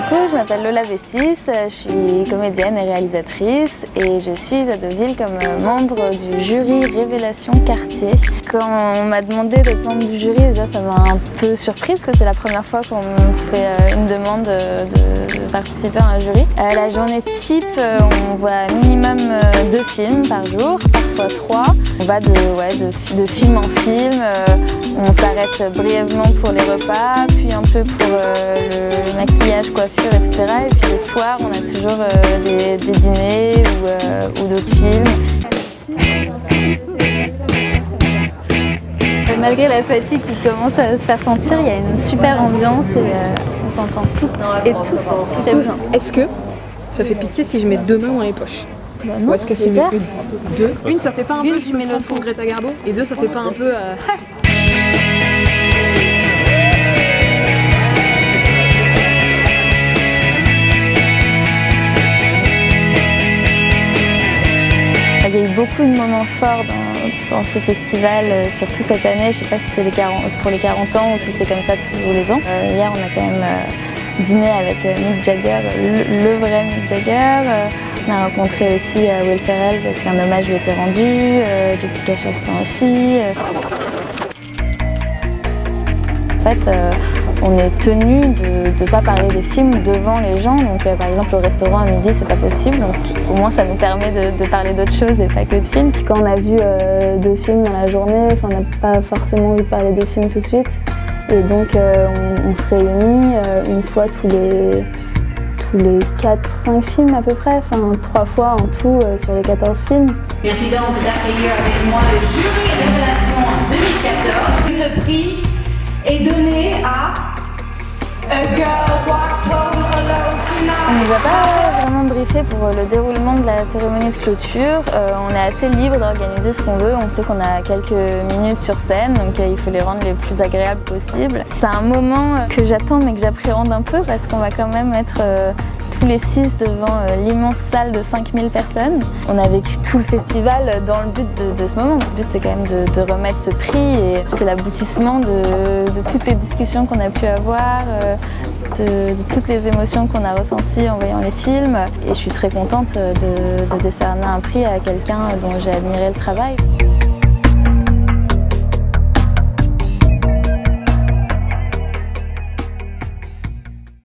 coup, je m'appelle Lola V6, je suis comédienne et réalisatrice et je suis à Deauville comme membre du jury Révélation Quartier. Quand on m'a demandé d'être membre du jury, déjà ça m'a un peu surprise parce que c'est la première fois qu'on me fait une demande de participer à un jury. La journée type, on voit minimum 2 films par jour, parfois 3. On va de film en film, on s'arrête brièvement pour les repas, puis un peu pour le maquillage, coiffure, etc. Et puis le soir, on a toujours des dîners ou d'autres films. Malgré la fatigue qui commence à se faire sentir, il y a une super ambiance et on s'entend toutes et tous très bien. Est-ce que ça fait pitié si je mets 2 mains dans les poches? Bah non, ou est-ce que c'est mieux que 2? Une, ça fait pas un peu tu mets l'autre pour Greta Garbo, et 2, ça fait pas un peu... Il y a eu beaucoup de moments forts dans ce festival, surtout cette année. Je ne sais pas si c'est pour les 40 ans ou si c'est comme ça tous les ans. Hier, on a quand même dîné avec Mick Jagger, le vrai Mick Jagger. On a rencontré aussi Will Ferrell parce qu'un hommage lui était rendu, Jessica Chastain aussi. En fait, on est tenu de ne pas parler des films devant les gens. Donc, par exemple, au restaurant à midi, c'est pas possible. Donc, au moins, ça nous permet de parler d'autres choses et pas que de films. Puis quand on a vu 2 films dans la journée, on n'a pas forcément envie de parler des films tout de suite. Et donc, on se réunit une fois tous les 4-5 films à peu près, enfin 3 fois en tout sur les 14 films. Merci donc d'accueillir avec moi le jury Révélation 2014. Le prix est donné à A Girl Walks Home Alone Tonight. On ne nous a pas vraiment briefé pour le déroulement de la cérémonie de clôture. On est assez libre d'organiser ce qu'on veut. On sait qu'on a quelques minutes sur scène, donc il faut les rendre les plus agréables possibles. C'est un moment que j'attends mais que j'appréhende un peu parce qu'on va quand même être tous les 6 devant l'immense salle de 5000 personnes. On a vécu tout le festival dans le but de ce moment. Le but, c'est quand même de remettre ce prix et c'est l'aboutissement de toutes les discussions qu'on a pu avoir, de toutes les émotions qu'on a ressenties en voyant les films. Et je suis très contente de décerner un prix à quelqu'un dont j'ai admiré le travail.